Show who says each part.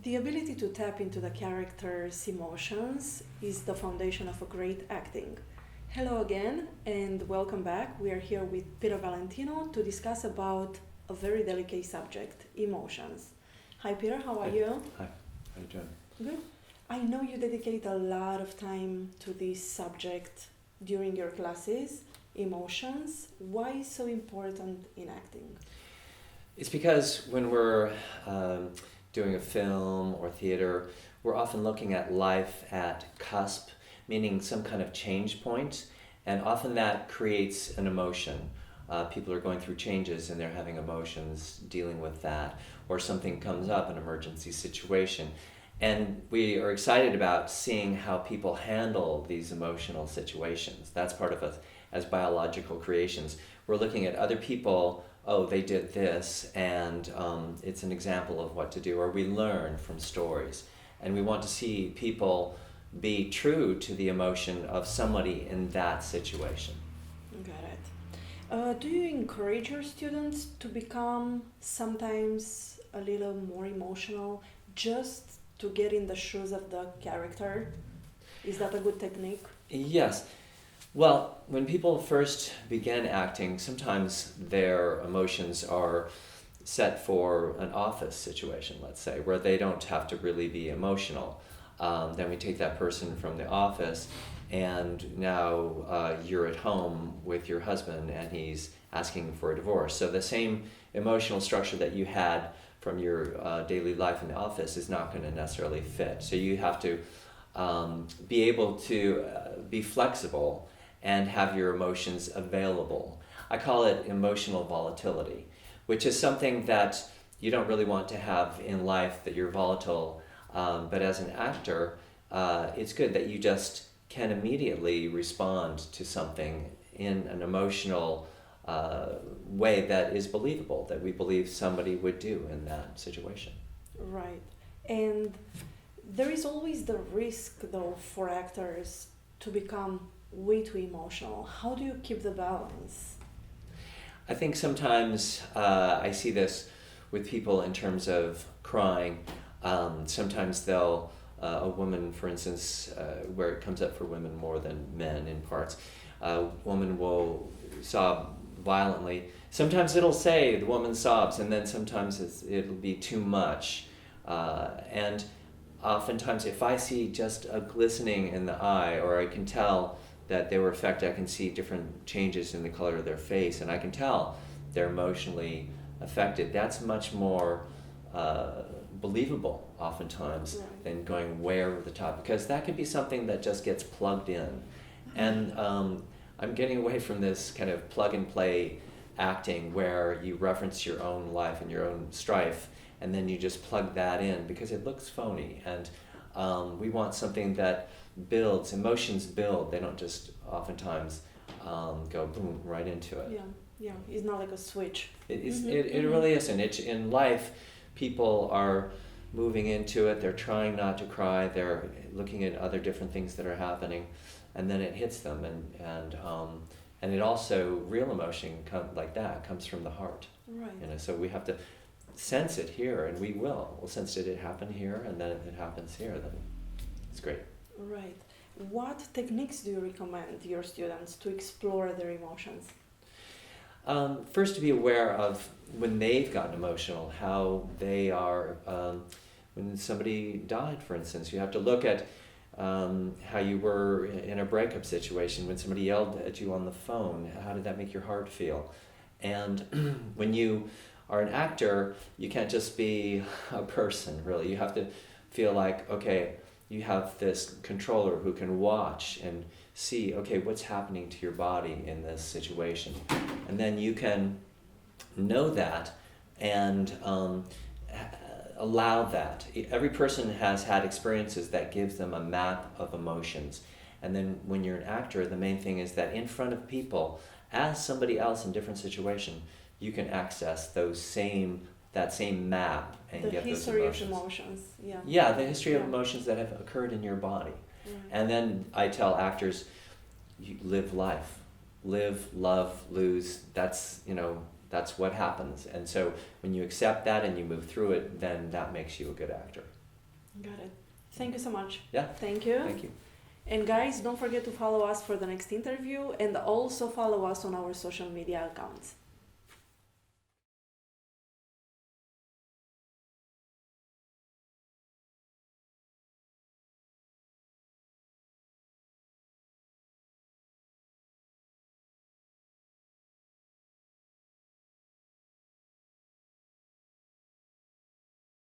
Speaker 1: The ability to tap into the character's emotions is the foundation of a great acting. Hello again and welcome back. We are here with Valentino to discuss about a very delicate subject, emotions. Hi Peter, how are you?
Speaker 2: Hi, how you doing?
Speaker 1: Good. I know you dedicate a lot of time to this subject during your classes, emotions. Why so important in acting?
Speaker 2: It's because when we're doing a film or theater, we're often looking at life at cusp, meaning some kind of change point, and often that creates an emotion. People are going through changes and they're having emotions dealing with that, or something comes up, an emergency situation. And we are excited about seeing how people handle these emotional situations. That's part of us as biological creations. We're looking at other people, oh, they did this, and it's an example of what to do, or we learn from stories. And we want to see people be true to the emotion of somebody in that situation.
Speaker 1: Got it. Do you encourage your students to become sometimes a little more emotional just to get in the shoes of the character? Is that a good technique?
Speaker 2: Yes. Well, when people first begin acting, sometimes their emotions are set for an office situation, let's say, where they don't have to really be emotional. Then we take that person from the office, and now you're at home with your husband and he's asking for a divorce. So the same emotional structure that you had from your daily life in the office is not going to necessarily fit. So you have to be able to be flexible and have your emotions available. I call it emotional volatility, which is something that you don't really want to have in life, that you're volatile. But as an actor, it's good that you just can immediately respond to something in an emotional way that is believable, that we believe somebody would do in that situation.
Speaker 1: Right. And there is always the risk, though, for actors to become way too emotional. How do you keep the balance?
Speaker 2: I think sometimes I see this with people in terms of crying. Sometimes they'll, a woman, for instance, where it comes up for women more than men in parts, a woman will sob violently. Sometimes it'll say the woman sobs, and then sometimes it'll be too much. And oftentimes if I see just a glistening in the eye, or I can tell that they were affected, I can see different changes in the color of their face, and I can tell they're emotionally affected. That's much more believable oftentimes than going way over the top, because that could be something that just gets plugged in. And I'm getting away from this kind of plug and play acting where you reference your own life and your own strife and then you just plug that in because it looks phony. And we want something that builds, emotions build, they don't just oftentimes go boom right into it.
Speaker 1: Yeah, it's not like a switch.
Speaker 2: It really isn't. In life, people are moving into it, they're trying not to cry, they're looking at other different things that are happening, and then it hits them, and it also, real emotion like that comes from the heart.
Speaker 1: Right.
Speaker 2: So we have to sense it here, and we'll sense it happen here, and then if it happens here, then it's great.
Speaker 1: Right. What techniques do you recommend your students to explore their emotions?
Speaker 2: First, to be aware of when they've gotten emotional, how they are, when somebody died, for instance. You have to look at how you were in a breakup situation, when somebody yelled at you on the phone, how did that make your heart feel? And when you are an actor, you can't just be a person, really. You have to feel like, okay, you have this controller who can watch and see, okay, what's happening to your body in this situation. And then you can know that and allow that. Every person has had experiences that gives them a map of emotions. And then when you're an actor, the main thing is that in front of people, as somebody else in different situation, you can access that same map and get those emotions.
Speaker 1: The history of emotions, yeah.
Speaker 2: Yeah, the history of emotions that have occurred in your body.
Speaker 1: Right.
Speaker 2: And then I tell actors, you live life. Live, love, lose. That's what happens. And so when you accept that and you move through it, then that makes you a good actor.
Speaker 1: Got it. Thank you so much.
Speaker 2: Yeah.
Speaker 1: Thank you.
Speaker 2: Thank you.
Speaker 1: And guys, don't forget to follow us for the next interview and also follow us on our social media accounts.